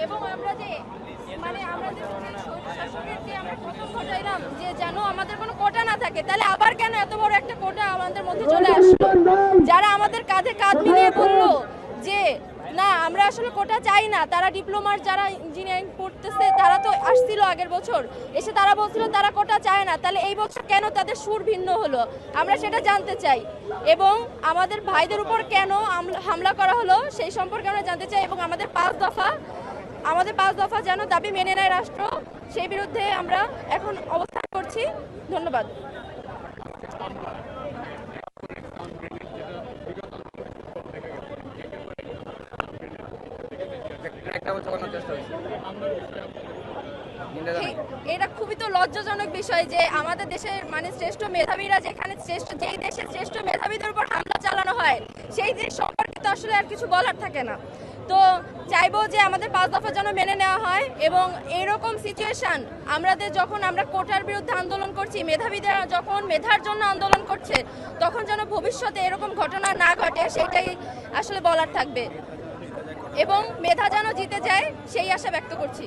এবং আমরা যে আমরা যে শাসকের যে আমরা প্রথম ঘটাইলাম যে যেন আমাদের কোনো কোটা না থাকে, তাহলে আবার কেন এত বড় একটা কোটা আমাদের মধ্যে চলে আসলো? যারা আমাদের কাঁধে কাঁধ মিলিয়ে বললো যে না আমরা আসলে কোটা চাই না, তারা ডিপ্লোমার যারা ইঞ্জিনিয়ারিং পড়তেছে তারা তো আসছিল আগের বছর এসে তারা বলছিল তারা কোটা চায় না, তাহলে এই বছর কেন তাদের সুর ভিন্ন হলো আমরা সেটা জানতে চাই। এবং আমাদের ভাইদের উপর কেন হামলা করা হলো সেই সম্পর্কে আমরা জানতে চাই। এবং আমাদের 5 দফা যেন দাবি মেনে নেয় রাষ্ট্র, সেই বিরুদ্ধে আমরা এখন অবস্থান করছি। ধন্যবাদ। এটা খুবই তো লজ্জাজনক বিষয় যে আমাদের দেশের শ্রেষ্ঠ মেধাবীরা যেখানে যেই দেশের শ্রেষ্ঠ মেধাবীদের উপর হামলা চালানো হয় সেই দেশ সম্পর্কে তো আসলে আর কিছু বলার থাকে না। তো চাইবো যে আমাদের 5 দফা যেন মেনে নেওয়া হয় এবং এরকম সিচুয়েশন যখন আমরা কোটার বিরুদ্ধে আন্দোলন করছি, মেধাবীদের যখন মেধার জন্য আন্দোলন করছে, তখন যেন ভবিষ্যতে এরকম ঘটনা না ঘটে সেটাই আসলে বলার থাকবে এবং মেধা যেন জিতে যায় সেই আশা ব্যক্ত করছি।